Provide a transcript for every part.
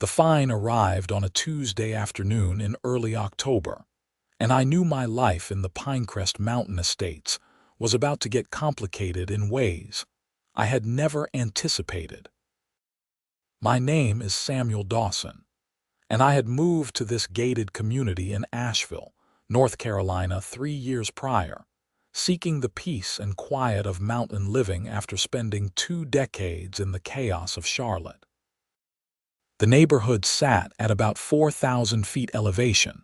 The fine arrived on a Tuesday afternoon in early October, and I knew my life in the Pinecrest Mountain Estates was about to get complicated in ways I had never anticipated. My name is Samuel Dawson, and I had moved to this gated community in Asheville, North Carolina 3 years prior, seeking the peace and quiet of mountain living after spending 2 decades in the chaos of Charlotte. The neighborhood sat at about 4,000 feet elevation,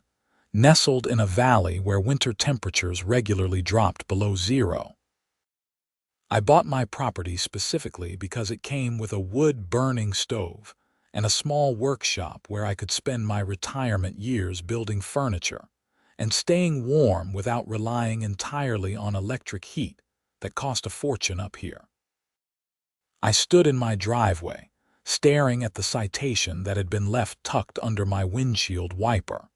nestled in a valley where winter temperatures regularly dropped below zero. I bought my property specifically because it came with a wood-burning stove and a small workshop where I could spend my retirement years building furniture and staying warm without relying entirely on electric heat that cost a fortune up here. I stood in my driveway, staring at the citation that had been left tucked under my windshield wiper.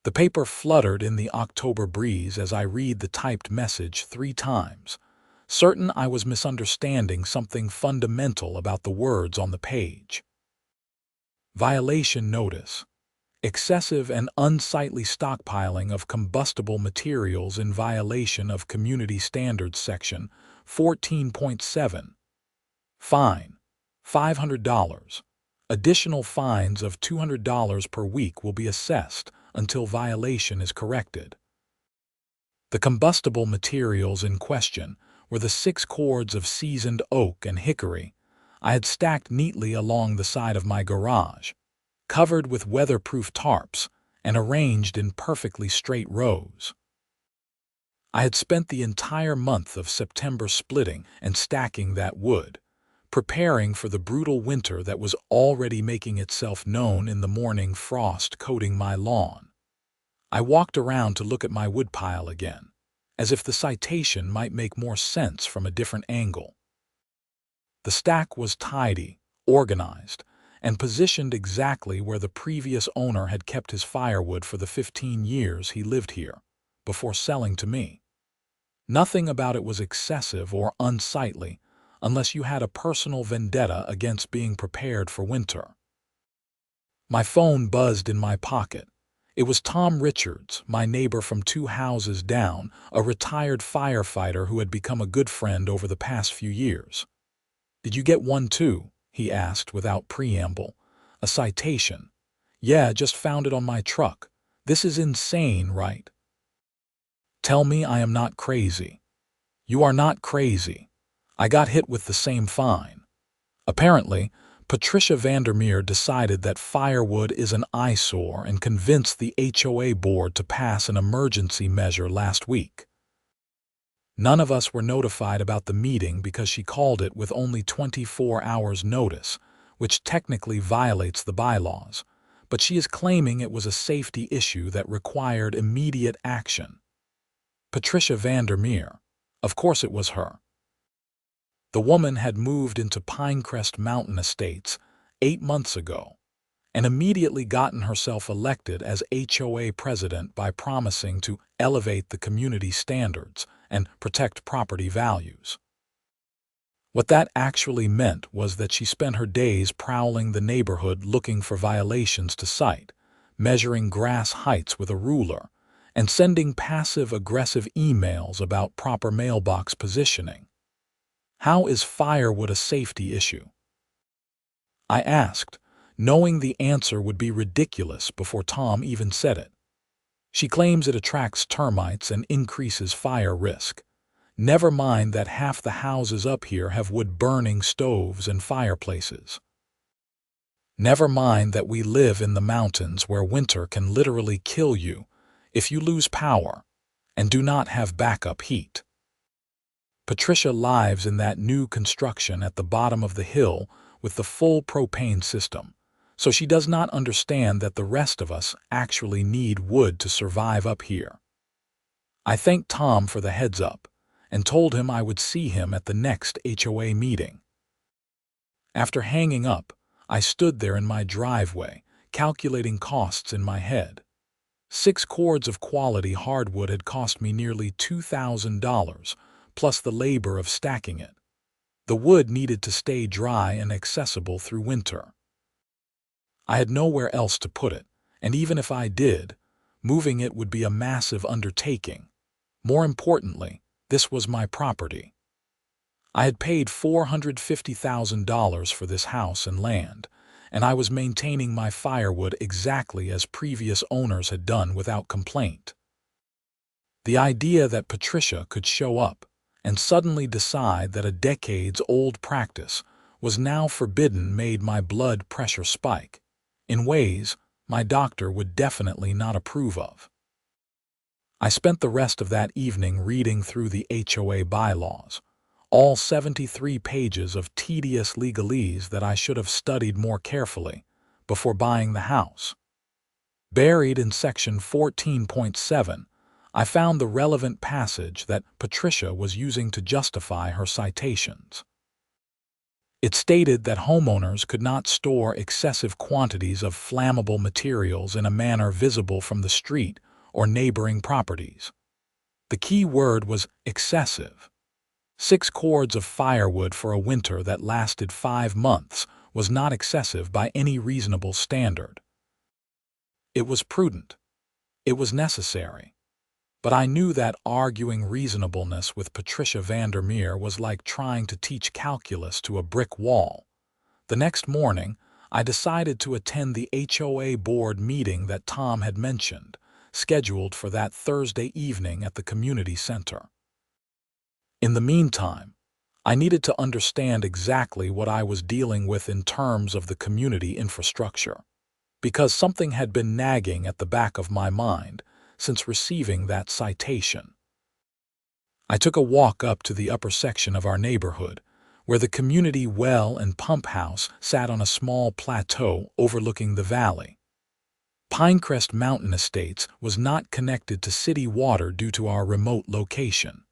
The paper fluttered in the October breeze as I read the typed message 3 times, certain I was misunderstanding something fundamental about the words on the page. Violation notice. Excessive and unsightly stockpiling of combustible materials in violation of Community Standards Section 14.7. Fine, $500. Additional fines of $200 per week will be assessed until violation is corrected. The combustible materials in question were the 6 cords of seasoned oak and hickory I had stacked neatly along the side of my garage, covered with weatherproof tarps and arranged in perfectly straight rows. I had spent the entire month of September splitting and stacking that wood, preparing for the brutal winter that was already making itself known in the morning frost coating my lawn. I walked around to look at my woodpile again, as if the citation might make more sense from a different angle. The stack was tidy, organized, and positioned exactly where the previous owner had kept his firewood for the 15 years he lived here, before selling to me. Nothing about it was excessive or unsightly, unless you had a personal vendetta against being prepared for winter. My phone buzzed in my pocket. It was Tom Richards, my neighbor from 2 houses down, a retired firefighter who had become a good friend over the past few years. "Did you get one too?" he asked without preamble. "A citation?" "Yeah, just found it on my truck. This is insane, right?" "Tell me I am not crazy." "You are not crazy. I got hit with the same fine." Apparently, Patricia Vandermeer decided that Firewood is an eyesore and convinced the HOA board to pass an emergency measure last week. None of us were notified about the meeting because she called it with only 24 hours notice, which technically violates the bylaws, but she is claiming it was a safety issue that required immediate action. Patricia Vandermeer. Of course it was her. The woman had moved into Pinecrest Mountain Estates 8 months ago and immediately gotten herself elected as HOA president by promising to elevate the community standards and protect property values. What that actually meant was that she spent her days prowling the neighborhood looking for violations to cite, measuring grass heights with a ruler, and sending passive-aggressive emails about proper mailbox positioning. How is firewood a safety issue? I asked, knowing the answer would be ridiculous before Tom even said it. She claims it attracts termites and increases fire risk. Never mind that half the houses up here have wood-burning stoves and fireplaces. Never mind that we live in the mountains where winter can literally kill you if you lose power and do not have backup heat. Patricia lives in that new construction at the bottom of the hill with the full propane system, so she does not understand that the rest of us actually need wood to survive up here. I thanked Tom for the heads up and told him I would see him at the next HOA meeting. After hanging up, I stood there in my driveway, calculating costs in my head. 6 cords of quality hardwood had cost me nearly $2,000, plus the labor of stacking it. The wood needed to stay dry and accessible through winter. I had nowhere else to put it, and even if I did, moving it would be a massive undertaking. More importantly, this was my property. I had paid $450,000 for this house and land, and I was maintaining my Firewood exactly as previous owners had done without complaint. The idea that Patricia could show up and suddenly decide that a decades-old practice was now forbidden made my blood pressure spike, in ways my doctor would definitely not approve of. I spent the rest of that evening reading through the HOA bylaws, all 73 pages of tedious legalese that I should have studied more carefully before buying the house. Buried in section 14.7, I found the relevant passage that Patricia was using to justify her citations. It stated that homeowners could not store excessive quantities of flammable materials in a manner visible from the street or neighboring properties. The key word was excessive. 6 cords of firewood for a winter that lasted 5 months was not excessive by any reasonable standard. It was prudent. It was necessary. But I knew that arguing reasonableness with Patricia Vandermeer was like trying to teach calculus to a brick wall. The next morning, I decided to attend the HOA board meeting that Tom had mentioned, scheduled for that Thursday evening at the community center. In the meantime, I needed to understand exactly what I was dealing with in terms of the community infrastructure, because something had been nagging at the back of my mind since receiving that citation. I took a walk up to the upper section of our neighborhood, where the community well and pump house sat on a small plateau overlooking the valley. Pinecrest Mountain Estates was not connected to city water due to our remote location.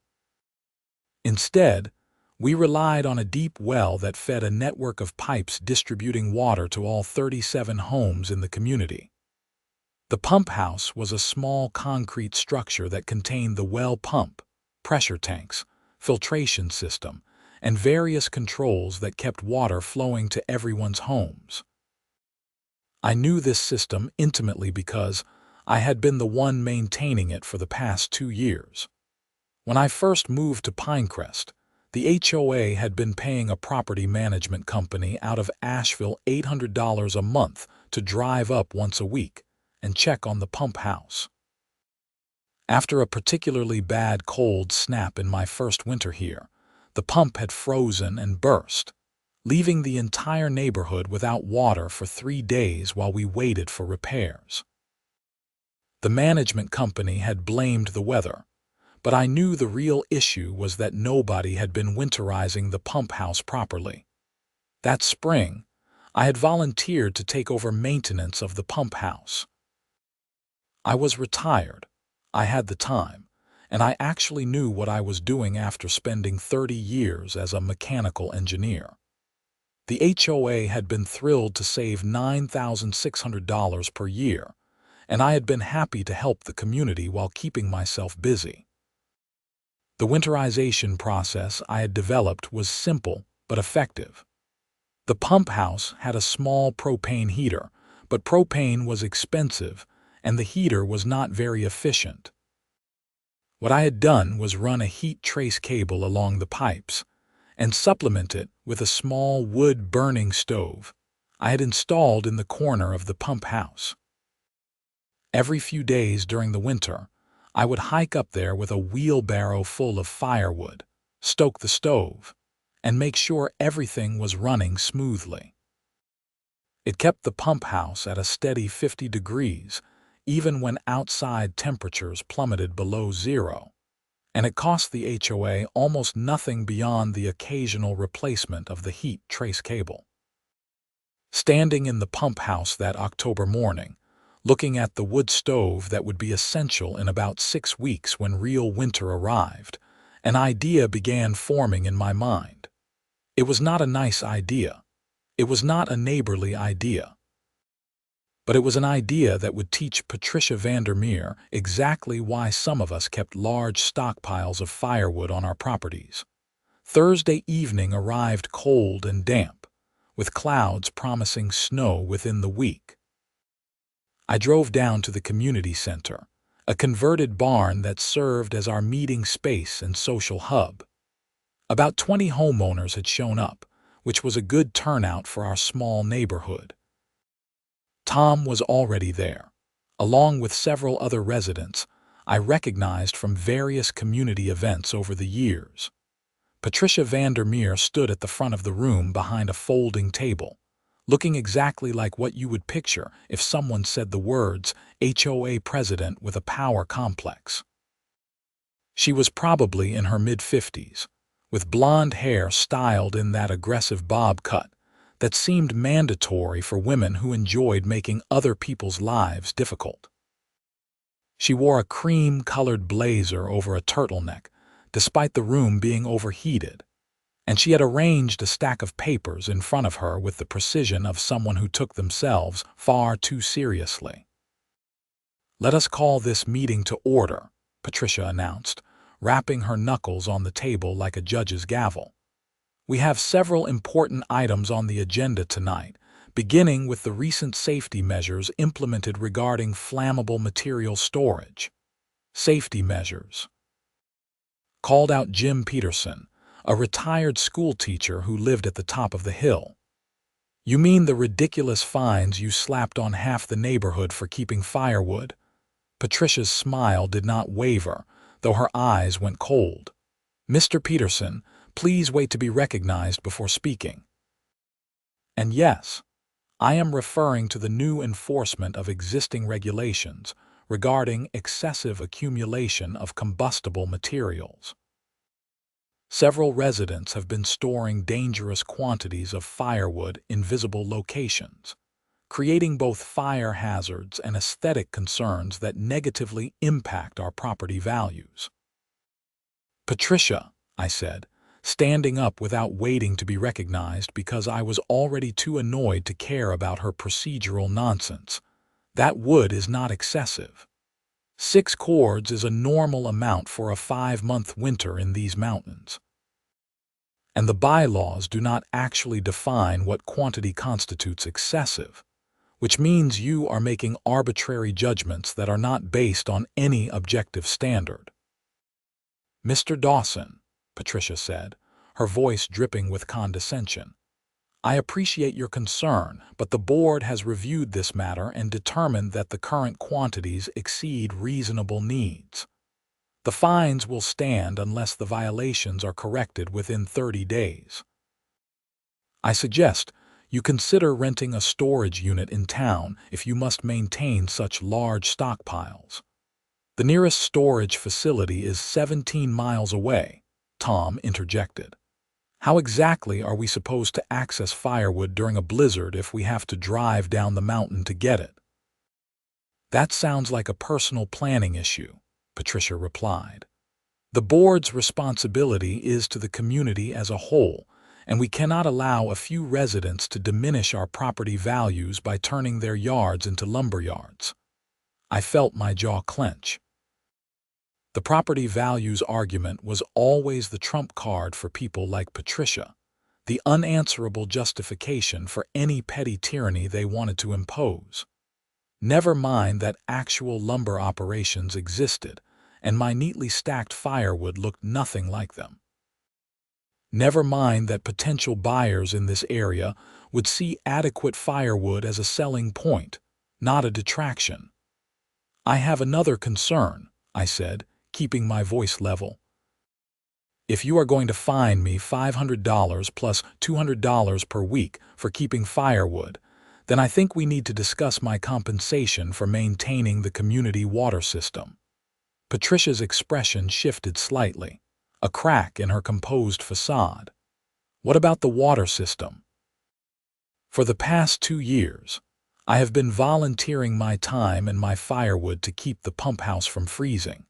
Instead, we relied on a deep well that fed a network of pipes distributing water to all 37 homes in the community. The pump house was a small concrete structure that contained the well pump, pressure tanks, filtration system, and various controls that kept water flowing to everyone's homes. I knew this system intimately because I had been the one maintaining it for the past 2 years. When I first moved to Pinecrest, the HOA had been paying a property management company out of Asheville $800 a month to drive up once a week and check on the pump house. After a particularly bad cold snap in my first winter here, the pump had frozen and burst, leaving the entire neighborhood without water for 3 days while we waited for repairs. The management company had blamed the weather, but I knew the real issue was that nobody had been winterizing the pump house properly. That spring, I had volunteered to take over maintenance of the pump house. I was retired, I had the time, and I actually knew what I was doing after spending 30 years as a mechanical engineer. The HOA had been thrilled to save $9,600 per year, and I had been happy to help the community while keeping myself busy. The winterization process I had developed was simple but effective. The pump house had a small propane heater, but propane was expensive and the heater was not very efficient. What I had done was run a heat trace cable along the pipes and supplement it with a small wood-burning stove I had installed in the corner of the pump house. Every few days during the winter, I would hike up there with a wheelbarrow full of firewood, stoke the stove, and make sure everything was running smoothly. It kept the pump house at a steady 50 degrees, even when outside temperatures plummeted below zero, and it cost the HOA almost nothing beyond the occasional replacement of the heat trace cable. Standing in the pump house that October morning, looking at the wood stove that would be essential in about 6 weeks when real winter arrived, an idea began forming in my mind. It was not a nice idea. It was not a neighborly idea. But it was an idea that would teach Patricia Vandermeer exactly why some of us kept large stockpiles of firewood on our properties. Thursday evening arrived cold and damp, with clouds promising snow within the week. I drove down to the community center, a converted barn that served as our meeting space and social hub. About 20 homeowners had shown up, which was a good turnout for our small neighborhood. Tom was already there, along with several other residents I recognized from various community events over the years. Patricia Vandermeer stood at the front of the room behind a folding table, looking exactly like what you would picture if someone said the words HOA president with a power complex. She was probably in her mid-50s, with blonde hair styled in that aggressive bob cut that seemed mandatory for women who enjoyed making other people's lives difficult. She wore a cream-colored blazer over a turtleneck, despite the room being overheated, and she had arranged a stack of papers in front of her with the precision of someone who took themselves far too seriously. "Let us call this meeting to order," Patricia announced, rapping her knuckles on the table like a judge's gavel. "We have several important items on the agenda tonight, beginning with the recent safety measures implemented regarding flammable material storage." "Safety measures," called out Jim Peterson, a retired schoolteacher who lived at the top of the hill. "You mean the ridiculous fines you slapped on half the neighborhood for keeping firewood?" Patricia's smile did not waver, though her eyes went cold. "Mr. Peterson, please wait to be recognized before speaking." And yes, I am referring to the new enforcement of existing regulations regarding excessive accumulation of combustible materials. Several residents have been storing dangerous quantities of firewood in visible locations, creating both fire hazards and aesthetic concerns that negatively impact our property values. "Patricia," I said, standing up without waiting to be recognized because I was already too annoyed to care about her procedural nonsense, "that wood is not excessive. 6 cords is a normal amount for a 5-month winter in these mountains. And the bylaws do not actually define what quantity constitutes excessive, which means you are making arbitrary judgments that are not based on any objective standard." "Mr. Dawson," Patricia said, her voice dripping with condescension, "I appreciate your concern, but the board has reviewed this matter and determined that the current quantities exceed reasonable needs. The fines will stand unless the violations are corrected within 30 days. I suggest you consider renting a storage unit in town if you must maintain such large stockpiles. The nearest storage facility is 17 miles away," Tom interjected. "How exactly are we supposed to access firewood during a blizzard if we have to drive down the mountain to get it?" "That sounds like a personal planning issue," Patricia replied. "The board's responsibility is to the community as a whole, and we cannot allow a few residents to diminish our property values by turning their yards into lumber yards." I felt my jaw clench. The property values argument was always the trump card for people like Patricia, the unanswerable justification for any petty tyranny they wanted to impose. Never mind that actual lumber operations existed, and my neatly stacked firewood looked nothing like them. Never mind that potential buyers in this area would see adequate firewood as a selling point, not a detraction. "I have another concern," I said, keeping my voice level. "If you are going to fine me $500 plus $200 per week for keeping firewood, then I think we need to discuss my compensation for maintaining the community water system." Patricia's expression shifted slightly, a crack in her composed facade. "What about the water system?" "For the past 2 years, I have been volunteering my time and my firewood to keep the pump house from freezing.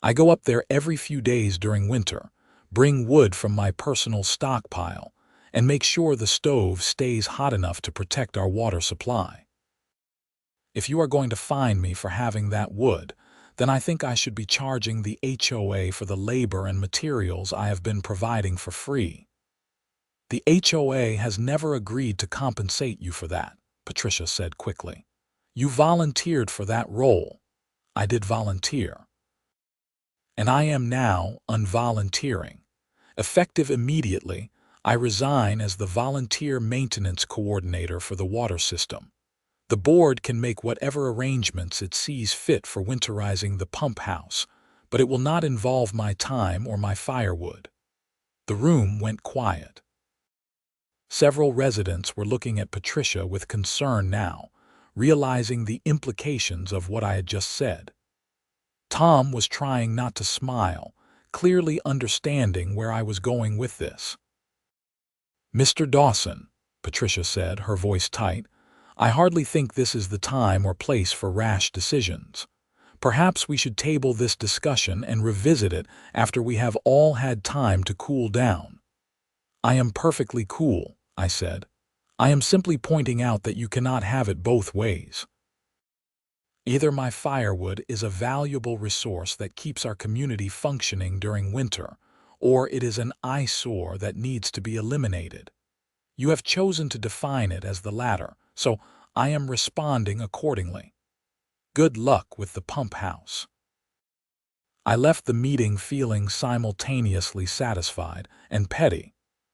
I go up there every few days during winter, bring wood from my personal stockpile, and make sure the stove stays hot enough to protect our water supply. If you are going to fine me for having that wood, then I think I should be charging the HOA for the labor and materials I have been providing for free." The HOA has never agreed to compensate you for that, Patricia said quickly. You volunteered for that role. I did volunteer. And I am now unvolunteering. Effective immediately, I resign as the volunteer maintenance coordinator for the water system. The board can make whatever arrangements it sees fit for winterizing the pump house, but it will not involve my time or my firewood. The room went quiet. Several residents were looking at Patricia with concern now, realizing the implications of what I had just said. Tom was trying not to smile, clearly understanding where I was going with this. Mr. Dawson, Patricia said, her voice tight, I hardly think this is the time or place for rash decisions. Perhaps we should table this discussion and revisit it after we have all had time to cool down. I am perfectly cool, I said. I am simply pointing out that you cannot have it both ways. Either my firewood is a valuable resource that keeps our community functioning during winter, or it is an eyesore that needs to be eliminated. You have chosen to define it as the latter, so I am responding accordingly. Good luck with the pump house. I left the meeting feeling simultaneously satisfied and petty,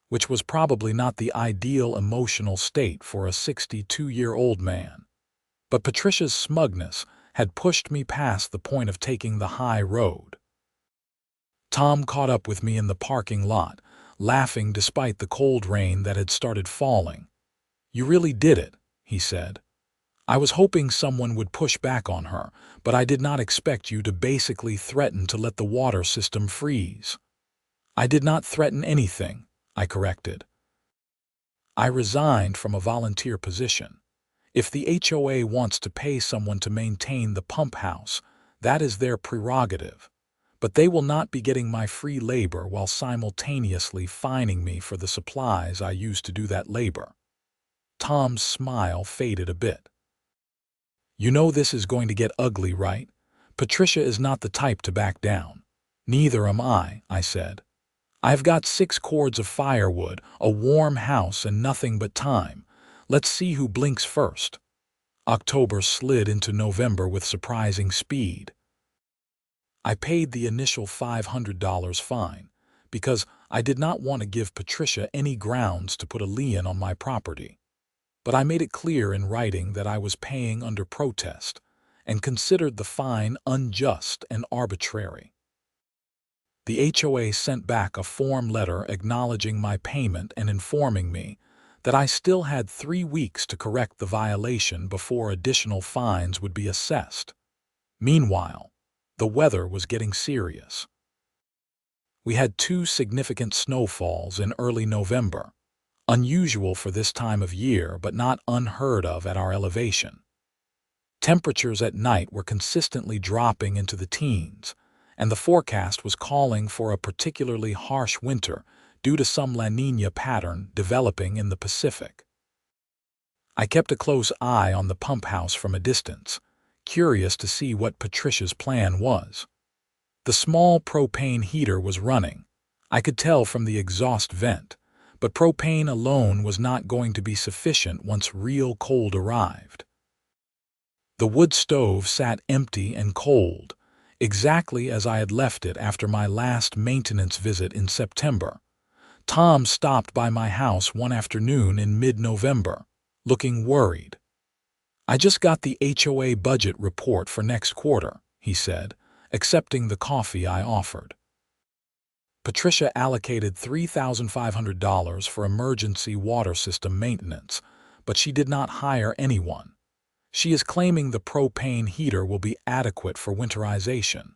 which was probably not the ideal emotional state for a 62-year-old man. But Patricia's smugness had pushed me past the point of taking the high road. Tom caught up with me in the parking lot, laughing despite the cold rain that had started falling. You really did it, he said. I was hoping someone would push back on her, but I did not expect you to basically threaten to let the water system freeze. I did not threaten anything, I corrected. I resigned from a volunteer position. If the HOA wants to pay someone to maintain the pump house, that is their prerogative. But they will not be getting my free labor while simultaneously fining me for the supplies I used to do that labor. Tom's smile faded a bit. You know this is going to get ugly, right? Patricia is not the type to back down. Neither am I said. I've got 6 cords of firewood, a warm house, and nothing but time. Let's see who blinks first. October slid into November with surprising speed. I paid the initial $500 fine because I did not want to give Patricia any grounds to put a lien on my property. But I made it clear in writing that I was paying under protest and considered the fine unjust and arbitrary. The HOA sent back a form letter acknowledging my payment and informing me that I still had 3 weeks to correct the violation before additional fines would be assessed. Meanwhile, the weather was getting serious. We had 2 significant snowfalls in early November, unusual for this time of year but not unheard of at our elevation. Temperatures at night were consistently dropping into the teens, and the forecast was calling for a particularly harsh winter due to some La Niña pattern developing in the Pacific. I kept a close eye on the pump house from a distance, curious to see what Patricia's plan was. The small propane heater was running. I could tell from the exhaust vent, but propane alone was not going to be sufficient once real cold arrived. The wood stove sat empty and cold, exactly as I had left it after my last maintenance visit in September. Tom stopped by my house one afternoon in mid-November, looking worried. I just got the HOA budget report for next quarter, he said, accepting the coffee I offered. Patricia allocated $3,500 for emergency water system maintenance, but she did not hire anyone. She is claiming the propane heater will be adequate for winterization.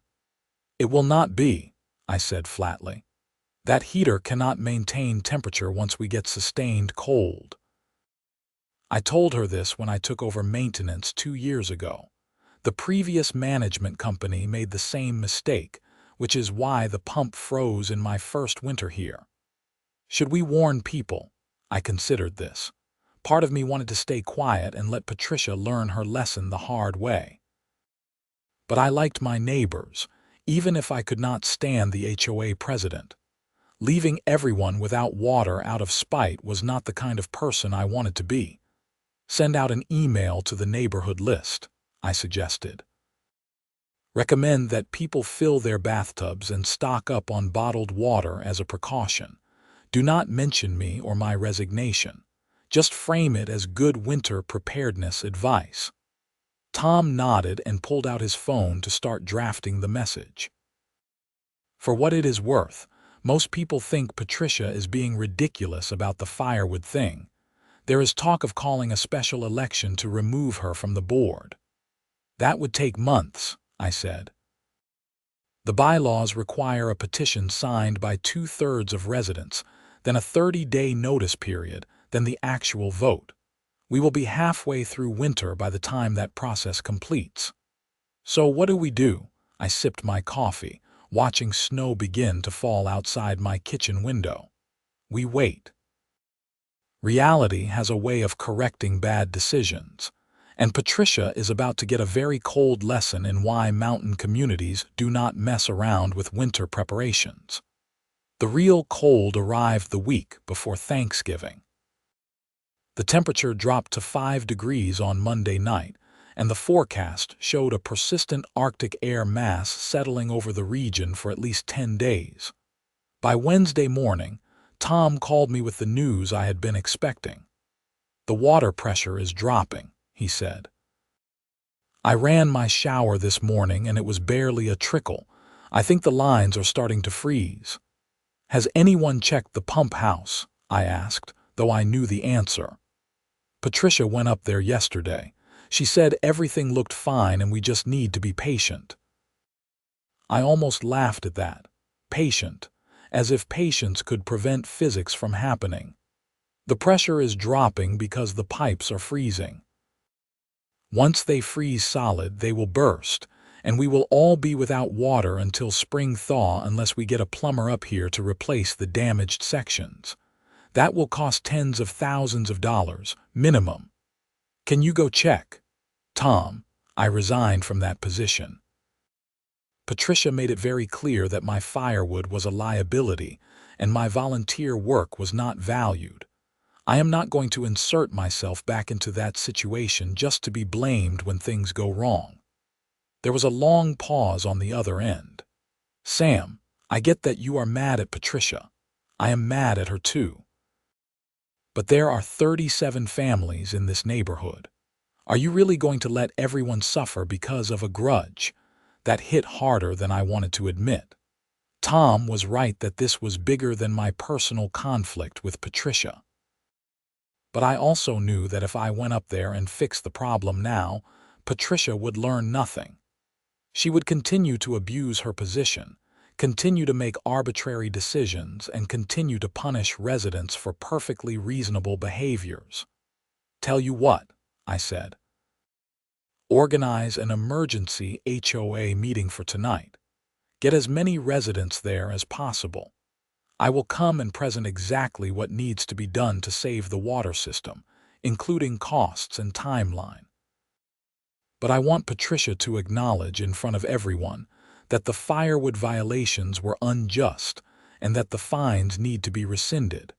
It will not be, I said flatly. That heater cannot maintain temperature once we get sustained cold. I told her this when I took over maintenance 2 years ago. The previous management company made the same mistake, which is why the pump froze in my first winter here. Should we warn people? I considered this. Part of me wanted to stay quiet and let Patricia learn her lesson the hard way. But I liked my neighbors, even if I could not stand the HOA president. Leaving everyone without water out of spite was not the kind of person I wanted to be. Send out an email to the neighborhood list, I suggested. Recommend that people fill their bathtubs and stock up on bottled water as a precaution. Do not mention me or my resignation. Just frame it as good winter preparedness advice. Tom nodded and pulled out his phone to start drafting the message. For what it is worth, most people think Patricia is being ridiculous about the Firewood thing. There is talk of calling a special election to remove her from the board. That would take months, I said. The bylaws require a petition signed by 2/3 of residents, then a 30-day notice period, then the actual vote. We will be halfway through winter by the time that process completes. So what do? I sipped my coffee, watching snow begin to fall outside my kitchen window. We wait. Reality has a way of correcting bad decisions, and Patricia is about to get a very cold lesson in why mountain communities do not mess around with winter preparations. The real cold arrived the week before Thanksgiving. The temperature dropped to 5 degrees on Monday night, and the forecast showed a persistent Arctic air mass settling over the region for at least 10 days. By Wednesday morning, Tom called me with the news I had been expecting. "The water pressure is dropping," he said. "I ran my shower this morning and it was barely a trickle. I think the lines are starting to freeze." "Has anyone checked the pump house?" I asked, though I knew the answer. "Patricia went up there yesterday. She said everything looked fine and we just need to be patient." I almost laughed at that. Patient. As if patience could prevent physics from happening. The pressure is dropping because the pipes are freezing. Once they freeze solid, they will burst, and we will all be without water until spring thaw unless we get a plumber up here to replace the damaged sections. That will cost tens of thousands of dollars, minimum. Can you go check? Tom, I resigned from that position. Patricia made it very clear that my firewood was a liability, and my volunteer work was not valued. I am not going to insert myself back into that situation just to be blamed when things go wrong. There was a long pause on the other end. "Sam, I get that you are mad at Patricia. I am mad at her too. But there are 37 families in this neighborhood. Are you really going to let everyone suffer because of a grudge?" That hit harder than I wanted to admit. Tom was right that this was bigger than my personal conflict with Patricia. But I also knew that if I went up there and fixed the problem now, Patricia would learn nothing. She would continue to abuse her position, continue to make arbitrary decisions, and continue to punish residents for perfectly reasonable behaviors. "Tell you what," I said. "Organize an emergency HOA meeting for tonight. Get as many residents there as possible. I will come and present exactly what needs to be done to save the water system, including costs and timeline. But I want Patricia to acknowledge in front of everyone that the Firewood violations were unjust and that the fines need to be rescinded.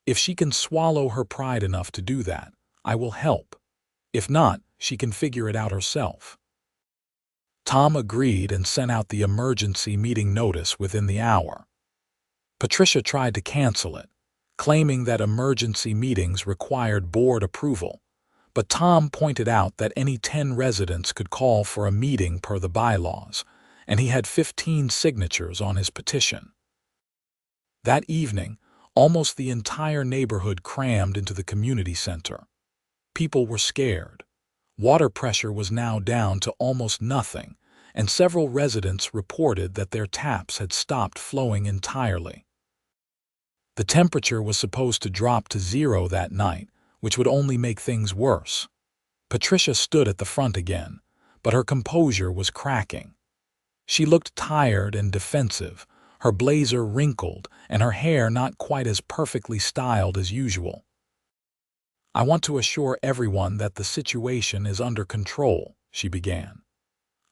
If she can swallow her pride enough to do that, I will help. If not, she can figure it out herself." Tom agreed and sent out the emergency meeting notice within the hour. Patricia tried to cancel it, claiming that emergency meetings required board approval, but Tom pointed out that any 10 residents could call for a meeting per the bylaws, and he had 15 signatures on his petition. That evening, almost the entire neighborhood crammed into the community center. People were scared. Water pressure was now down to almost nothing, and several residents reported that their taps had stopped flowing entirely. The temperature was supposed to drop to 0 that night, which would only make things worse. Patricia stood at the front again, but her composure was cracking. She looked tired and defensive, her blazer wrinkled, and her hair not quite as perfectly styled as usual. "I want to assure everyone that the situation is under control," she began.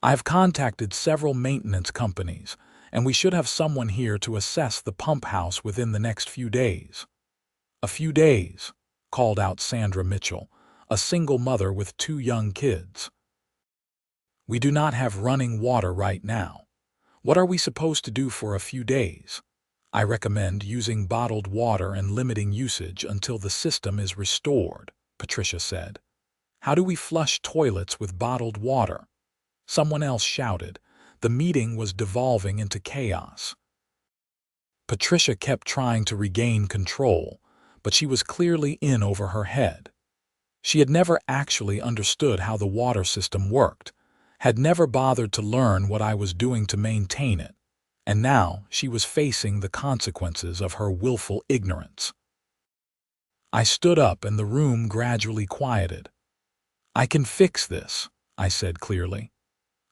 "I have contacted several maintenance companies, and we should have someone here to assess the pump house within the next few days." "A few days," called out Sandra Mitchell, a single mother with 2 young kids. "We do not have running water right now. What are we supposed to do for a few days? I recommend using bottled water and limiting usage until the system is restored," Patricia said. "How do we flush toilets with bottled water?" Someone else shouted. The meeting was devolving into chaos. Patricia kept trying to regain control, but she was clearly in over her head. She had never actually understood how the water system worked, had never bothered to learn what I was doing to maintain it, and now she was facing the consequences of her willful ignorance. I stood up and the room gradually quieted. "I can fix this," I said clearly.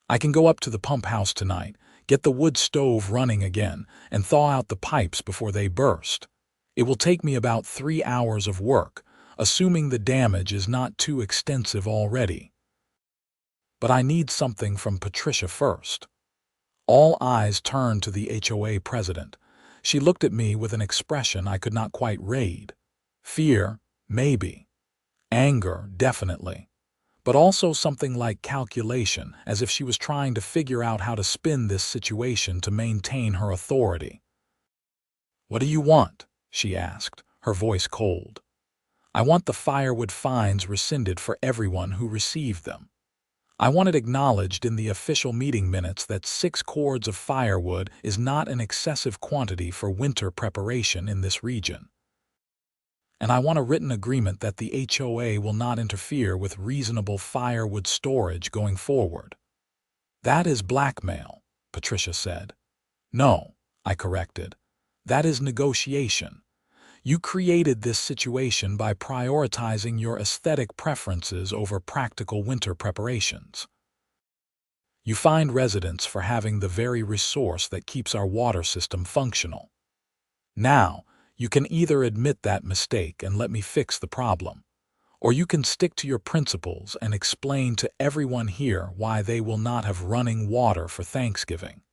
"I can go up to the pump house tonight, get the wood stove running again, and thaw out the pipes before they burst. It will take me about 3 hours of work, assuming the damage is not too extensive already. But I need something from Patricia first." All eyes turned to the HOA president. She looked at me with an expression I could not quite read. Fear, maybe. Anger, definitely. But also something like calculation, as if she was trying to figure out how to spin this situation to maintain her authority. "What do you want?" she asked, her voice cold. "I want the firewood fines rescinded for everyone who received them. I want it acknowledged in the official meeting minutes that 6 cords of firewood is not an excessive quantity for winter preparation in this region. And I want a written agreement that the HOA will not interfere with reasonable firewood storage going forward." "That is blackmail," Patricia said. "No," I corrected. "That is negotiation. You created this situation by prioritizing your aesthetic preferences over practical winter preparations. You fined residents for having the very resource that keeps our water system functional. Now, you can either admit that mistake and let me fix the problem, or you can stick to your principles and explain to everyone here why they will not have running water for Thanksgiving."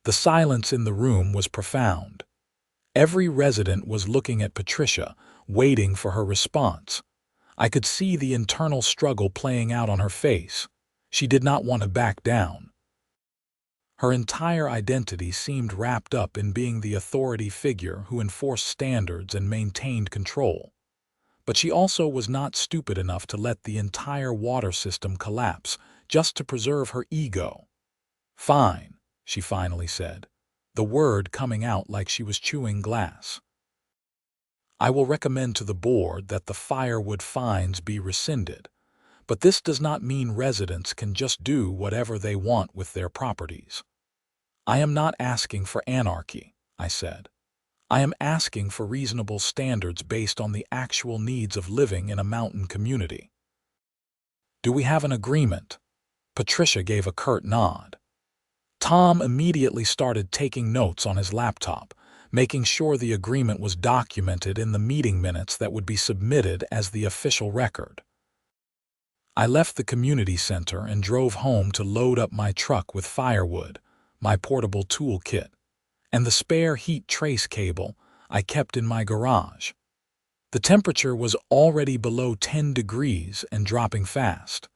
The silence in the room was profound. Every resident was looking at Patricia, waiting for her response. I could see the internal struggle playing out on her face. She did not want to back down. Her entire identity seemed wrapped up in being the authority figure who enforced standards and maintained control. But she also was not stupid enough to let the entire water system collapse just to preserve her ego. "Fine," she finally said, the word coming out like she was chewing glass. "I will recommend to the board that the firewood fines be rescinded, but this does not mean residents can just do whatever they want with their properties. I am not asking for anarchy," I said. "I am asking for reasonable standards based on the actual needs of living in a mountain community." "Do we have an agreement?" Patricia gave a curt nod. Tom immediately started taking notes on his laptop, making sure the agreement was documented in the meeting minutes that would be submitted as the official record. I left the community center and drove home to load up my truck with firewood, my portable tool kit, and the spare heat trace cable I kept in my garage. The temperature was already below 10 degrees and dropping fast.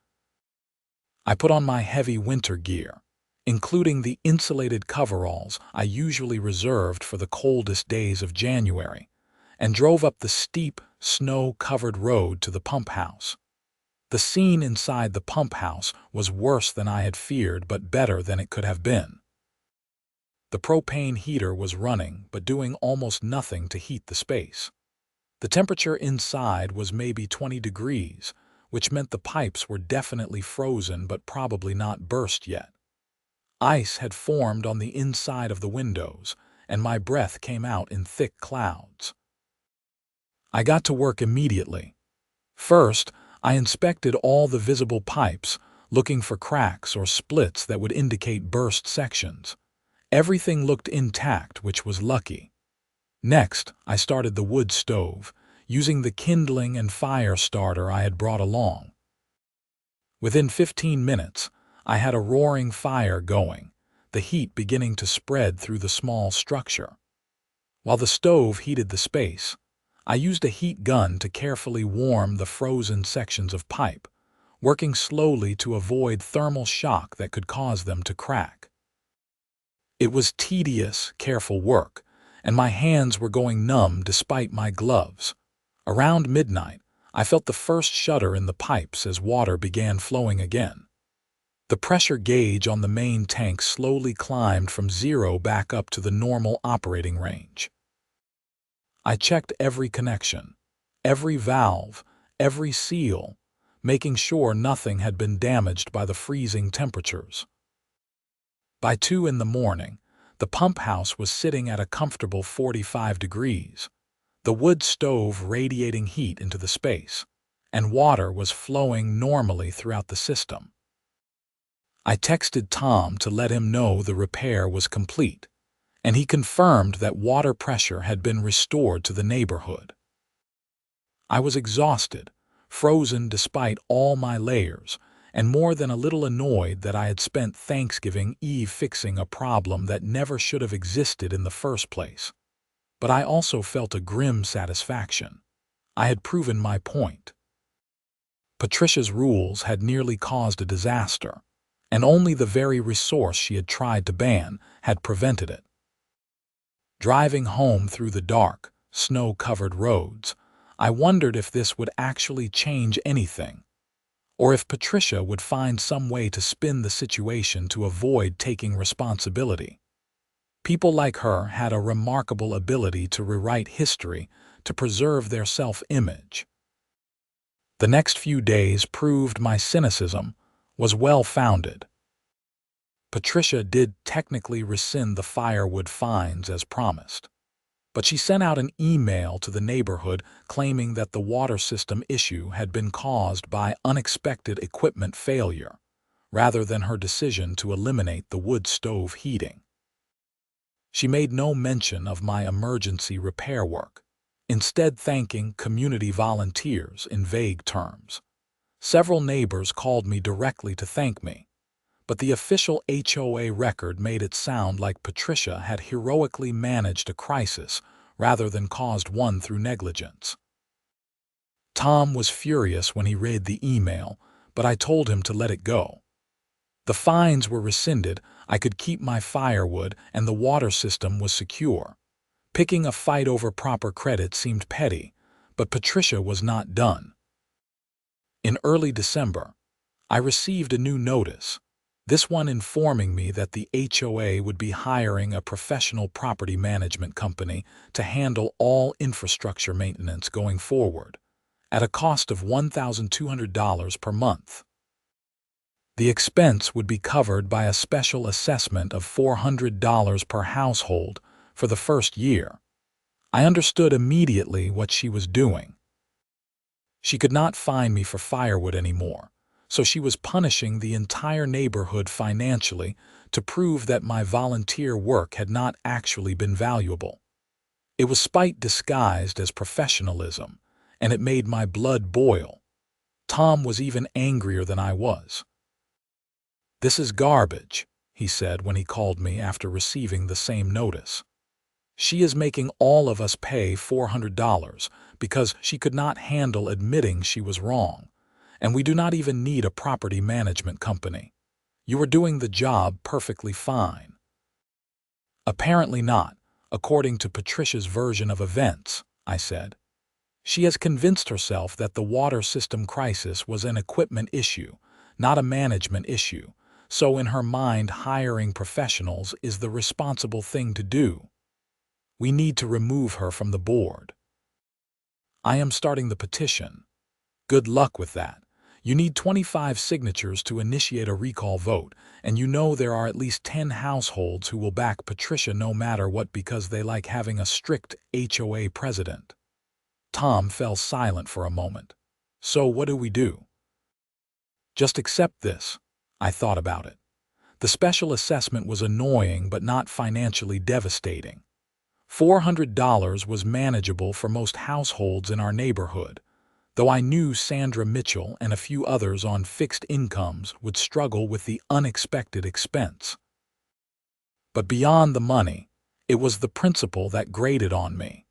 I put on my heavy winter gear, including the insulated coveralls I usually reserved for the coldest days of January, and drove up the steep, snow-covered road to the pump house. The scene inside the pump house was worse than I had feared, but better than it could have been. The propane heater was running, but doing almost nothing to heat the space. The temperature inside was maybe 20 degrees, which meant the pipes were definitely frozen but probably not burst yet. Ice had formed on the inside of the windows, and my breath came out in thick clouds. I got to work immediately. First, I inspected all the visible pipes, looking for cracks or splits that would indicate burst sections. Everything looked intact, which was lucky. Next, I started the wood stove, using the kindling and fire starter I had brought along. Within 15 minutes, I had a roaring fire going, the heat beginning to spread through the small structure. While the stove heated the space, I used a heat gun to carefully warm the frozen sections of pipe, working slowly to avoid thermal shock that could cause them to crack. It was tedious, careful work, and my hands were going numb despite my gloves. Around midnight, I felt the first shudder in the pipes as water began flowing again. The pressure gauge on the main tank slowly climbed from 0 back up to the normal operating range. I checked every connection, every valve, every seal, making sure nothing had been damaged by the freezing temperatures. By 2 in the morning, the pump house was sitting at a comfortable 45 degrees, the wood stove radiating heat into the space, and water was flowing normally throughout the system. I texted Tom to let him know the repair was complete, and he confirmed that water pressure had been restored to the neighborhood. I was exhausted, frozen despite all my layers, and more than a little annoyed that I had spent Thanksgiving Eve fixing a problem that never should have existed in the first place. But I also felt a grim satisfaction. I had proven my point. Patricia's rules had nearly caused a disaster, and only the very resource she had tried to ban had prevented it. Driving home through the dark, snow-covered roads, I wondered if this would actually change anything, or if Patricia would find some way to spin the situation to avoid taking responsibility. People like her had a remarkable ability to rewrite history to preserve their self-image. The next few days proved my cynicism was well-founded. Patricia did technically rescind the Firewood fines as promised, but she sent out an email to the neighborhood claiming that the water system issue had been caused by unexpected equipment failure, rather than her decision to eliminate the wood stove heating. She made no mention of my emergency repair work, instead thanking community volunteers in vague terms. Several neighbors called me directly to thank me, but the official HOA record made it sound like Patricia had heroically managed a crisis rather than caused one through negligence. Tom was furious when he read the email, but I told him to let it go. The fines were rescinded, I could keep my firewood, and the water system was secure. Picking a fight over proper credit seemed petty, but Patricia was not done. In early December, I received a new notice, this one informing me that the HOA would be hiring a professional property management company to handle all infrastructure maintenance going forward, at a cost of $1,200 per month. The expense would be covered by a special assessment of $400 per household for the first year. I understood immediately what she was doing. She could not fine me for firewood anymore, so she was punishing the entire neighborhood financially to prove that my volunteer work had not actually been valuable. It was spite disguised as professionalism, and it made my blood boil. Tom was even angrier than I was. "This is garbage," he said when he called me after receiving the same notice. "She is making all of us pay $400 because she could not handle admitting she was wrong, and we do not even need a property management company. You are doing the job perfectly fine." "Apparently not, according to Patricia's version of events," I said. "She has convinced herself that the water system crisis was an equipment issue, not a management issue, so in her mind hiring professionals is the responsible thing to do. We need to remove her from the board." "I am starting the petition." "Good luck with that. You need 25 signatures to initiate a recall vote, and you know there are at least 10 households who will back Patricia no matter what because they like having a strict HOA president." Tom fell silent for a moment. "So what do we do?" "Just accept this." I thought about it. The special assessment was annoying but not financially devastating. $400 was manageable for most households in our neighborhood, though I knew Sandra Mitchell and a few others on fixed incomes would struggle with the unexpected expense. But beyond the money, it was the principle that grated on me.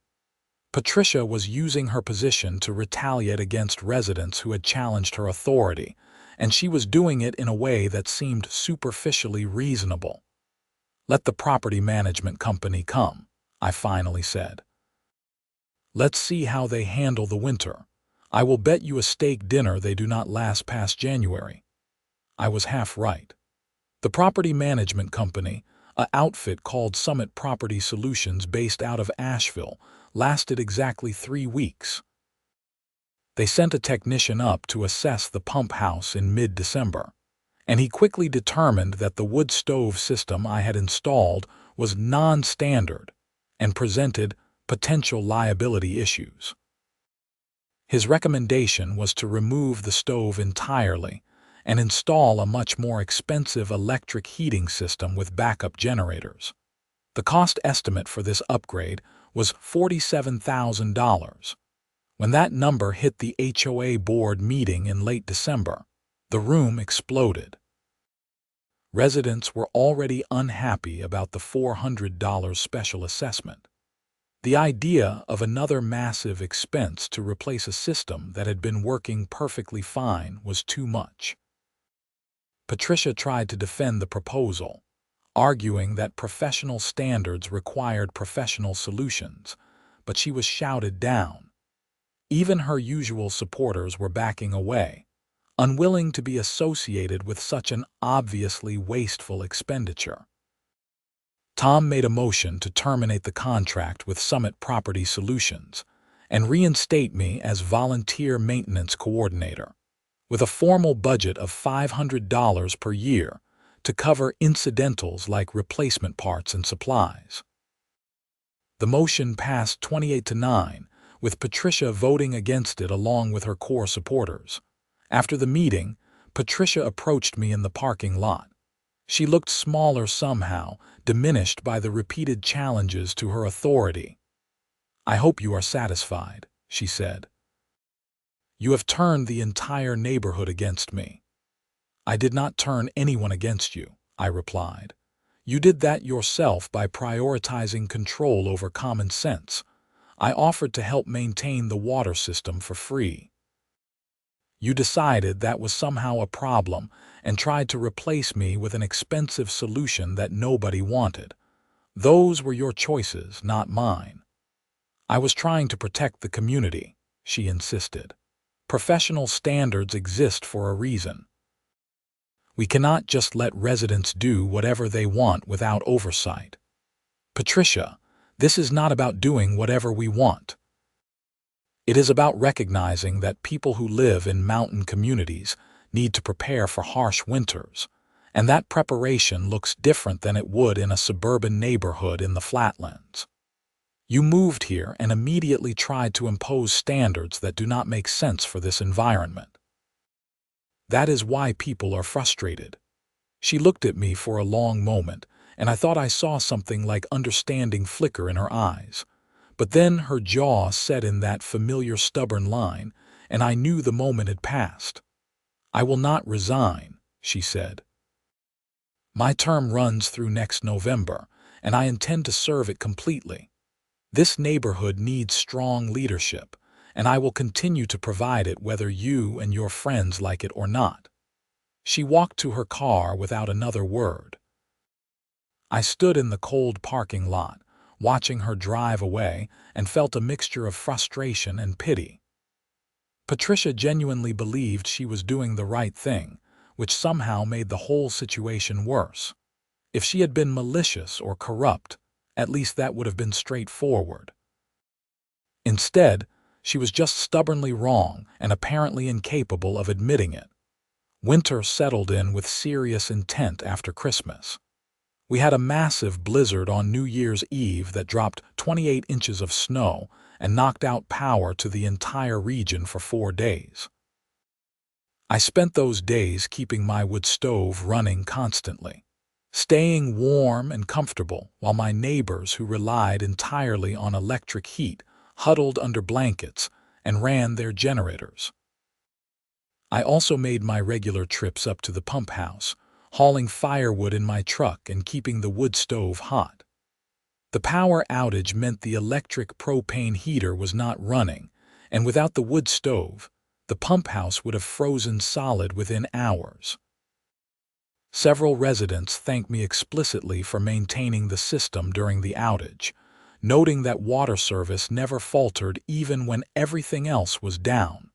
Patricia was using her position to retaliate against residents who had challenged her authority, and she was doing it in a way that seemed superficially reasonable. "Let the property management company come," I finally said. "Let's see how they handle the winter. I will bet you a steak dinner they do not last past January." I was half right. The property management company, an outfit called Summit Property Solutions based out of Asheville, lasted exactly 3 weeks. They sent a technician up to assess the pump house in mid-December, and he quickly determined that the wood stove system I had installed was non-standard and presented potential liability issues. His recommendation was to remove the stove entirely and install a much more expensive electric heating system with backup generators. The cost estimate for this upgrade was $47,000. When that number hit the HOA board meeting in late December, the room exploded. Residents were already unhappy about the $400 special assessment. The idea of another massive expense to replace a system that had been working perfectly fine was too much. Patricia tried to defend the proposal, arguing that professional standards required professional solutions, but she was shouted down. Even her usual supporters were backing away, unwilling to be associated with such an obviously wasteful expenditure. Tom made a motion to terminate the contract with Summit Property Solutions and reinstate me as volunteer maintenance coordinator, with a formal budget of $500 per year to cover incidentals like replacement parts and supplies. The motion passed 28-9, with Patricia voting against it along with her core supporters. After the meeting, Patricia approached me in the parking lot. She looked smaller somehow, diminished by the repeated challenges to her authority. "I hope you are satisfied," she said. "You have turned the entire neighborhood against me." "I did not turn anyone against you," I replied. "You did that yourself by prioritizing control over common sense. I offered to help maintain the water system for free. You decided that was somehow a problem and tried to replace me with an expensive solution that nobody wanted. Those were your choices, not mine." "I was trying to protect the community," she insisted. "Professional standards exist for a reason. We cannot just let residents do whatever they want without oversight. Patricia, this is not about doing whatever we want. It is about recognizing that people who live in mountain communities need to prepare for harsh winters, and that preparation looks different than it would in a suburban neighborhood in the flatlands. You moved here and immediately tried to impose standards that do not make sense for this environment. That is why people are frustrated." She looked at me for a long moment, and I thought I saw something like understanding flicker in her eyes. But then her jaw set in that familiar stubborn line, and I knew the moment had passed. "I will not resign," she said. "My term runs through next November, and I intend to serve it completely. This neighborhood needs strong leadership, and I will continue to provide it whether you and your friends like it or not." She walked to her car without another word. I stood in the cold parking lot, watching her drive away, and felt a mixture of frustration and pity. Patricia genuinely believed she was doing the right thing, which somehow made the whole situation worse. If she had been malicious or corrupt, at least that would have been straightforward. Instead, she was just stubbornly wrong and apparently incapable of admitting it. Winter settled in with serious intent after Christmas. We had a massive blizzard on New Year's Eve that dropped 28 inches of snow and knocked out power to the entire region for 4 days. I spent those days keeping my wood stove running constantly, staying warm and comfortable while my neighbors who relied entirely on electric heat huddled under blankets and ran their generators. I also made my regular trips up to the pump house, hauling firewood in my truck and keeping the wood stove hot. The power outage meant the electric propane heater was not running, and without the wood stove, the pump house would have frozen solid within hours. Several residents thanked me explicitly for maintaining the system during the outage, noting that water service never faltered even when everything else was down.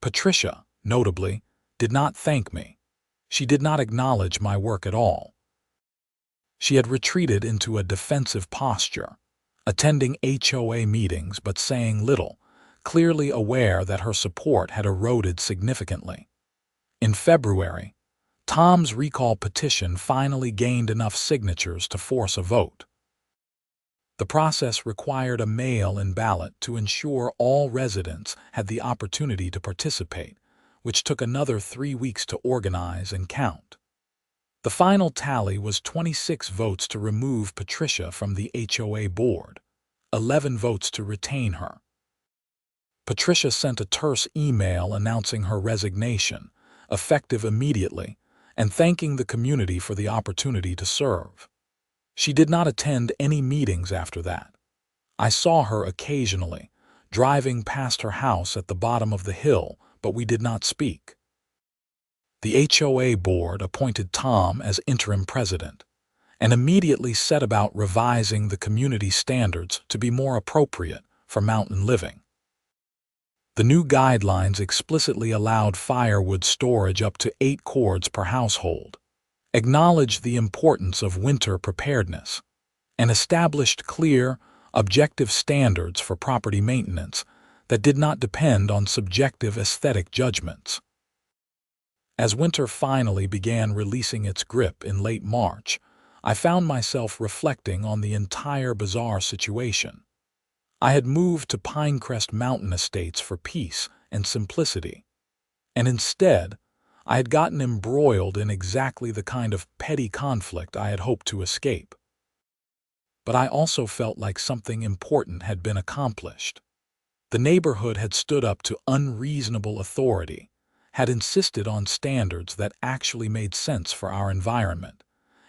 Patricia, notably, did not thank me. She did not acknowledge my work at all. She had retreated into a defensive posture, attending HOA meetings but saying little, clearly aware that her support had eroded significantly. In February, Tom's recall petition finally gained enough signatures to force a vote. The process required a mail-in ballot to ensure all residents had the opportunity to participate, which took another 3 weeks to organize and count. The final tally was 26 votes to remove Patricia from the HOA board, 11 votes to retain her. Patricia sent a terse email announcing her resignation, effective immediately, and thanking the community for the opportunity to serve. She did not attend any meetings after that. I saw her occasionally, driving past her house at the bottom of the hill, but we did not speak. The HOA board appointed Tom as interim president and immediately set about revising the community standards to be more appropriate for mountain living. The new guidelines explicitly allowed firewood storage up to 8 cords per household, acknowledged the importance of winter preparedness, and established clear, objective standards for property maintenance that did not depend on subjective aesthetic judgments. As winter finally began releasing its grip in late March, I found myself reflecting on the entire bizarre situation. I had moved to Pinecrest Mountain Estates for peace and simplicity, and instead, I had gotten embroiled in exactly the kind of petty conflict I had hoped to escape. But I also felt like something important had been accomplished. The neighborhood had stood up to unreasonable authority, had insisted on standards that actually made sense for our environment,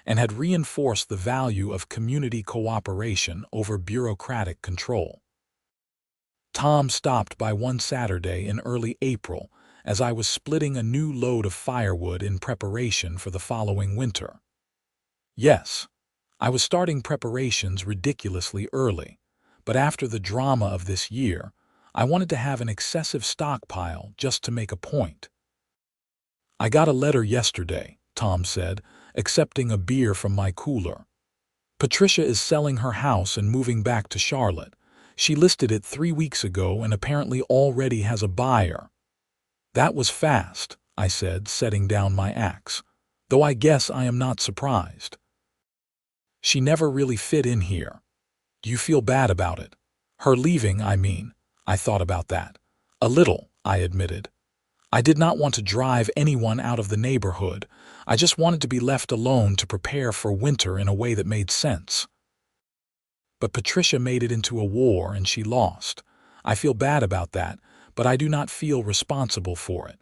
and had reinforced the value of community cooperation over bureaucratic control. Tom stopped by one Saturday in early April as I was splitting a new load of firewood in preparation for the following winter. Yes, I was starting preparations ridiculously early, but after the drama of this year, I wanted to have an excessive stockpile just to make a point. "I got a letter yesterday," Tom said, accepting a beer from my cooler. "Patricia is selling her house and moving back to Charlotte. She listed it 3 weeks ago and apparently already has a buyer." "That was fast," I said, setting down my axe, "though I guess I am not surprised. She never really fit in here. Do you feel bad about it? Her leaving, I mean." I thought about that. "A little," I admitted. "I did not want to drive anyone out of the neighborhood. I just wanted to be left alone to prepare for winter in a way that made sense. But Patricia made it into a war and she lost. I feel bad about that, but I do not feel responsible for it."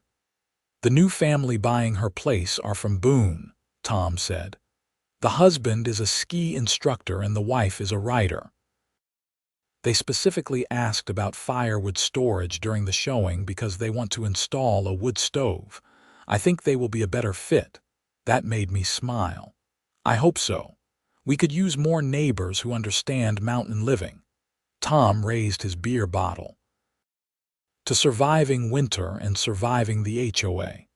"The new family buying her place are from Boone," Tom said. "The husband is a ski instructor and the wife is a writer. They specifically asked about firewood storage during the showing because they want to install a wood stove. I think they will be a better fit." That made me smile. "I hope so. We could use more neighbors who understand mountain living." Tom raised his beer bottle. "To surviving winter and surviving the HOA."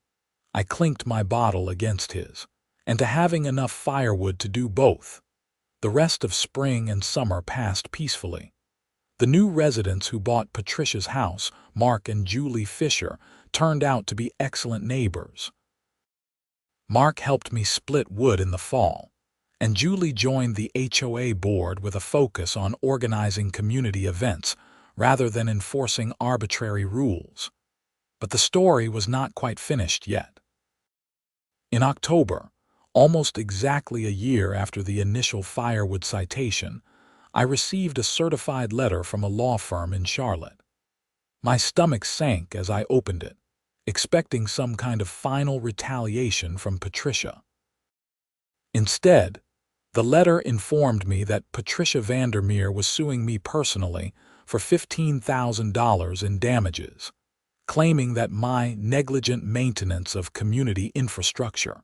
I clinked my bottle against his. "And to having enough firewood to do both." The rest of spring and summer passed peacefully. The new residents who bought Patricia's house, Mark and Julie Fisher, turned out to be excellent neighbors. Mark helped me split wood in the fall, and Julie joined the HOA board with a focus on organizing community events rather than enforcing arbitrary rules. But the story was not quite finished yet. In October, almost exactly a year after the initial firewood citation, I received a certified letter from a law firm in Charlotte. My stomach sank as I opened it, expecting some kind of final retaliation from Patricia. Instead, the letter informed me that Patricia Vandermeer was suing me personally for $15,000 in damages, claiming that my negligent maintenance of community infrastructure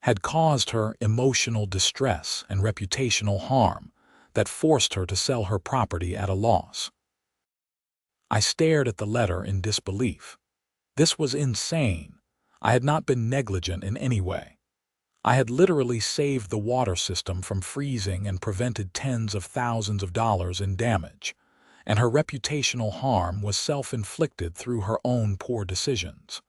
had caused her emotional distress and reputational harm that forced her to sell her property at a loss. I stared at the letter in disbelief. This was insane. I had not been negligent in any way. I had literally saved the water system from freezing and prevented tens of thousands of dollars in damage, and her reputational harm was self-inflicted through her own poor decisions.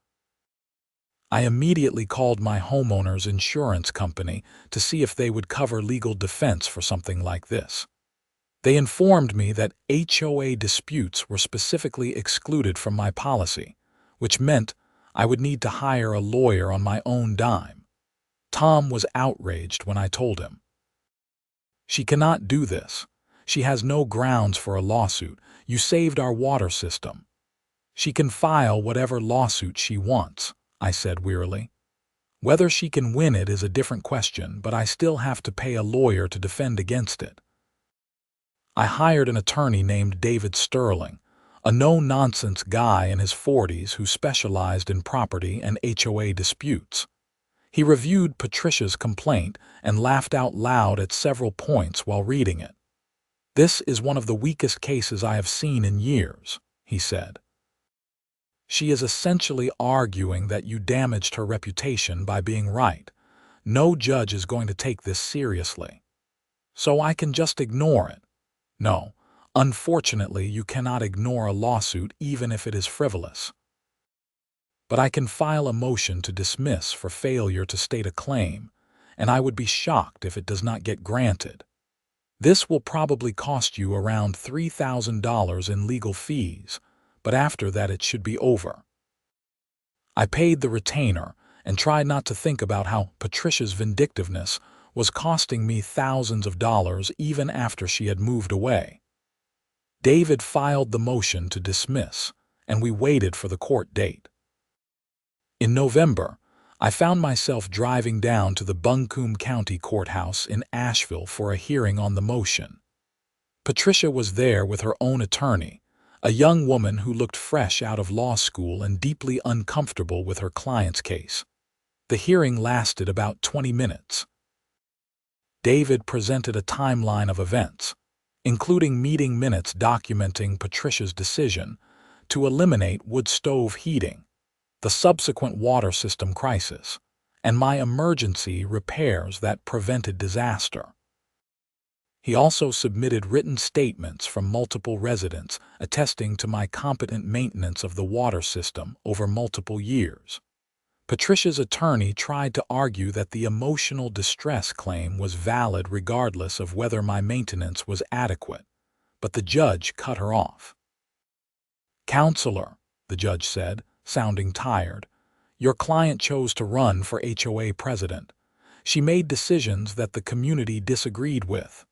I immediately called my homeowner's insurance company to see if they would cover legal defense for something like this. They informed me that HOA disputes were specifically excluded from my policy, which meant I would need to hire a lawyer on my own dime. Tom was outraged when I told him. "She cannot do this. She has no grounds for a lawsuit. You saved our water system. She can file whatever lawsuit she wants," I said wearily. "Whether she can win it is a different question, but I still have to pay a lawyer to defend against it." I hired an attorney named David Sterling, a no-nonsense guy in his 40s who specialized in property and HOA disputes. He reviewed Patricia's complaint and laughed out loud at several points while reading it. "This is one of the weakest cases I have seen in years," he said. "She is essentially arguing that you damaged her reputation by being right. No judge is going to take this seriously. So I can just ignore it." "No, unfortunately you cannot ignore a lawsuit even if it is frivolous. But I can file a motion to dismiss for failure to state a claim, and I would be shocked if it does not get granted. This will probably cost you around $3,000 in legal fees, but after that it should be over." I paid the retainer and tried not to think about how Patricia's vindictiveness was costing me thousands of dollars even after she had moved away. David filed the motion to dismiss, and we waited for the court date. In November, I found myself driving down to the Buncombe County Courthouse in Asheville for a hearing on the motion. Patricia was there with her own attorney, a young woman who looked fresh out of law school and deeply uncomfortable with her client's case. The hearing lasted about 20 minutes. David presented a timeline of events, including meeting minutes documenting Patricia's decision to eliminate wood stove heating, the subsequent water system crisis, and my emergency repairs that prevented disaster. He also submitted written statements from multiple residents attesting to my competent maintenance of the water system over multiple years. Patricia's attorney tried to argue that the emotional distress claim was valid regardless of whether my maintenance was adequate, but the judge cut her off. "Counselor," the judge said, sounding tired, "your client chose to run for HOA president. She made decisions that the community disagreed with.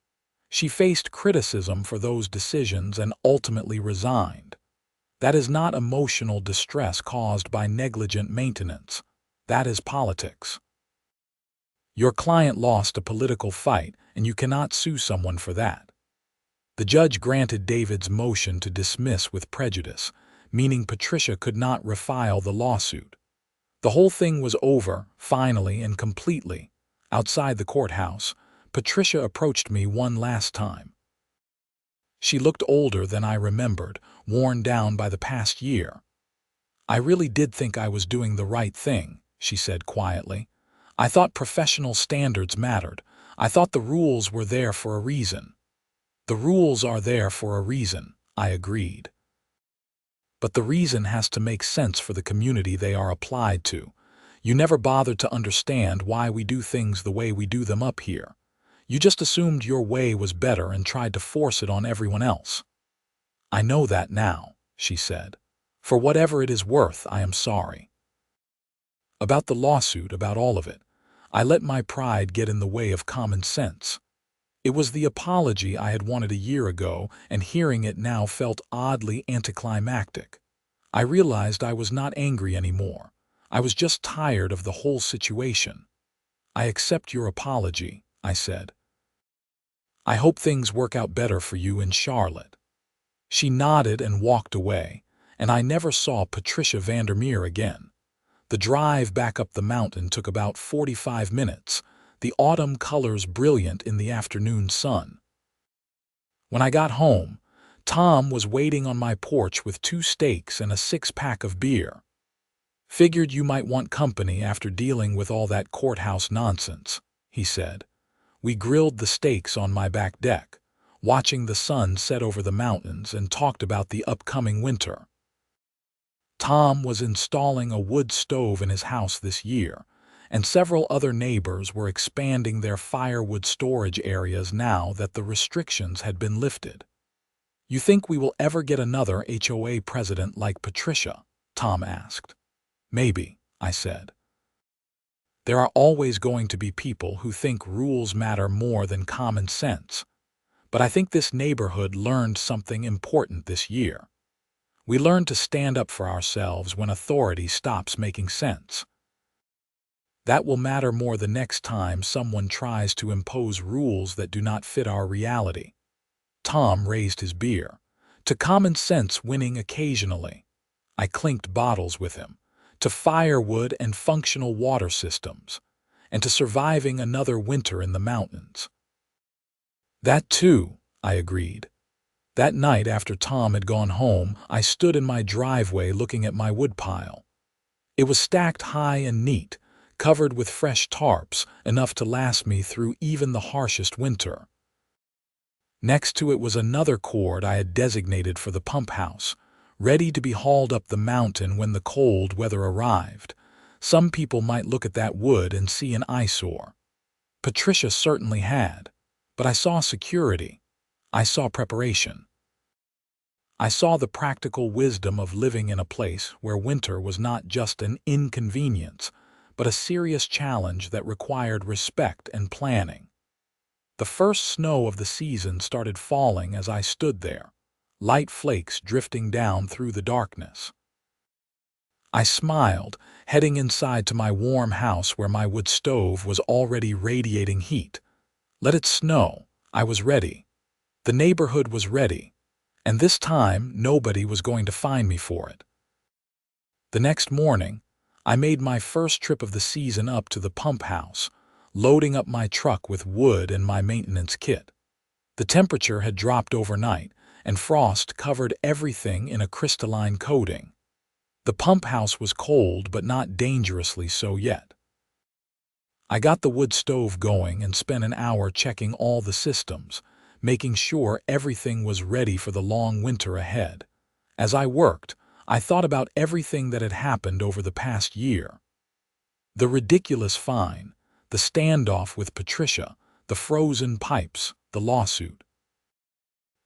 She faced criticism for those decisions and ultimately resigned. That is not emotional distress caused by negligent maintenance. That is politics. Your client lost a political fight, and you cannot sue someone for that." The judge granted David's motion to dismiss with prejudice, meaning Patricia could not refile the lawsuit. The whole thing was over, finally and completely. Outside the courthouse, Patricia approached me one last time. She looked older than I remembered, worn down by the past year. "I really did think I was doing the right thing," she said quietly. "I thought professional standards mattered. I thought the rules were there for a reason." "The rules are there for a reason," I agreed. "But the reason has to make sense for the community they are applied to. You never bothered to understand why we do things the way we do them up here. You just assumed your way was better and tried to force it on everyone else." "I know that now," she said. "For whatever it is worth, I am sorry. About the lawsuit, about all of it, I let my pride get in the way of common sense. It was the apology I had wanted a year ago, and hearing it now felt oddly anticlimactic. I realized I was not angry anymore. I was just tired of the whole situation. I accept your apology, I said. I hope things work out better for you in Charlotte. She nodded and walked away, and I never saw Patricia Vandermeer again. The drive back up the mountain took about 45 minutes, the autumn colors brilliant in the afternoon sun. When I got home, Tom was waiting on my porch with 2 steaks and a 6-pack of beer. Figured you might want company after dealing with all that courthouse nonsense, he said. We grilled the steaks on my back deck, watching the sun set over the mountains, and talked about the upcoming winter. Tom was installing a wood stove in his house this year, and several other neighbors were expanding their firewood storage areas now that the restrictions had been lifted. You think we will ever get another HOA president like Patricia? Tom asked. Maybe, I said. There are always going to be people who think rules matter more than common sense, but I think this neighborhood learned something important this year. We learned to stand up for ourselves when authority stops making sense. That will matter more the next time someone tries to impose rules that do not fit our reality. Tom raised his beer. To common sense winning occasionally. I clinked bottles with him. To firewood and functional water systems, and to surviving another winter in the mountains. That too, I agreed. That night after Tom had gone home, I stood in my driveway looking at my woodpile. It was stacked high and neat, covered with fresh tarps, enough to last me through even the harshest winter. Next to it was another cord I had designated for the pump house, ready to be hauled up the mountain when the cold weather arrived. Some people might look at that wood and see an eyesore. Patricia certainly had, but I saw security. I saw preparation. I saw the practical wisdom of living in a place where winter was not just an inconvenience, but a serious challenge that required respect and planning. The first snow of the season started falling as I stood there, light flakes drifting down through the darkness. I smiled, heading inside to my warm house where my wood stove was already radiating heat. Let it snow. I was ready. The neighborhood was ready, and this time nobody was going to find me for it. The next morning, I made my first trip of the season up to the pump house, loading up my truck with wood and my maintenance kit. The temperature had dropped overnight, and frost covered everything in a crystalline coating. The pump house was cold, but not dangerously so yet. I got the wood stove going and spent an hour checking all the systems, making sure everything was ready for the long winter ahead. As I worked, I thought about everything that had happened over the past year. The ridiculous fine, the standoff with Patricia, the frozen pipes, the lawsuit.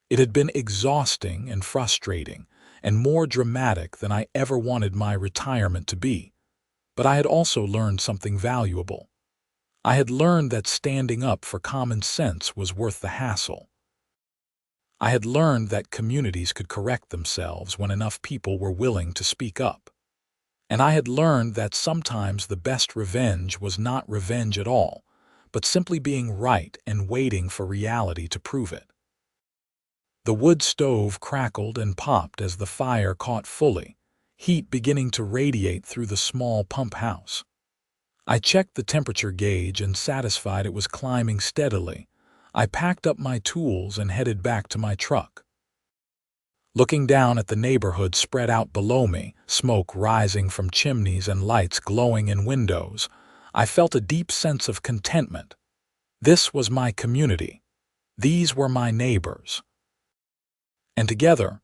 It had been exhausting and frustrating, and more dramatic than I ever wanted my retirement to be. But I had also learned something valuable. I had learned that standing up for common sense was worth the hassle. I had learned that communities could correct themselves when enough people were willing to speak up. And I had learned that sometimes the best revenge was not revenge at all, but simply being right and waiting for reality to prove it. The wood stove crackled and popped as the fire caught fully, heat beginning to radiate through the small pump house. I checked the temperature gauge and satisfied it was climbing steadily. I packed up my tools and headed back to my truck. Looking down at the neighborhood spread out below me, smoke rising from chimneys and lights glowing in windows, I felt a deep sense of contentment. This was my community. These were my neighbors. And together,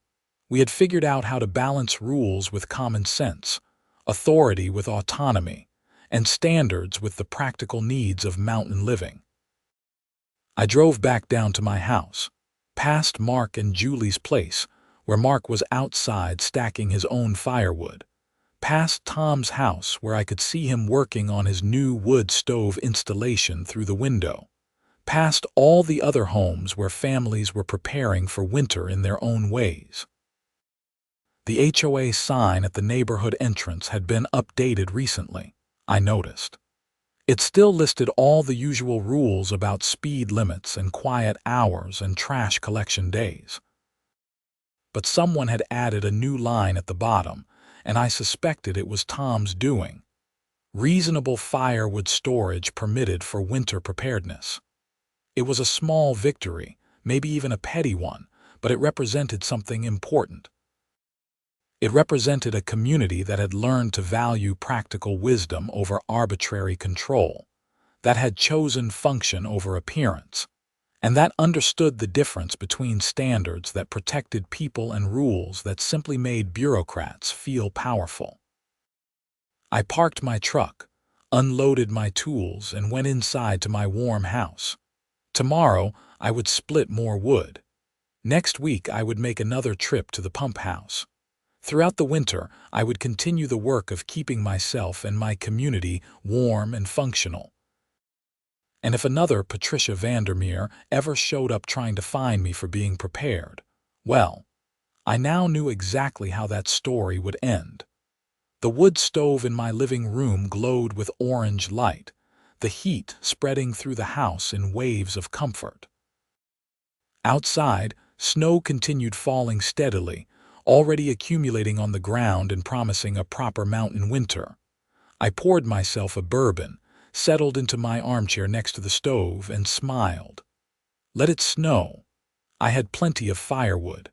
we had figured out how to balance rules with common sense, authority with autonomy, and standards with the practical needs of mountain living. I drove back down to my house, past Mark and Julie's place, where Mark was outside stacking his own firewood, past Tom's house where I could see him working on his new wood stove installation through the window, past all the other homes where families were preparing for winter in their own ways. The HOA sign at the neighborhood entrance had been updated recently, I noticed. It still listed all the usual rules about speed limits and quiet hours and trash collection days. But someone had added a new line at the bottom, and I suspected it was Tom's doing. Reasonable firewood storage permitted for winter preparedness. It was a small victory, maybe even a petty one, but it represented something important. It represented a community that had learned to value practical wisdom over arbitrary control, that had chosen function over appearance, and that understood the difference between standards that protected people and rules that simply made bureaucrats feel powerful. I parked my truck, unloaded my tools, and went inside to my warm house. Tomorrow, I would split more wood. Next week, I would make another trip to the pump house. Throughout the winter, I would continue the work of keeping myself and my community warm and functional. And if another Patricia Vandermeer ever showed up trying to find me for being prepared, well, I now knew exactly how that story would end. The wood stove in my living room glowed with orange light, the heat spreading through the house in waves of comfort. Outside, snow continued falling steadily, already accumulating on the ground and promising a proper mountain winter. I poured myself a bourbon, settled into my armchair next to the stove, and smiled. Let it snow. I had plenty of firewood.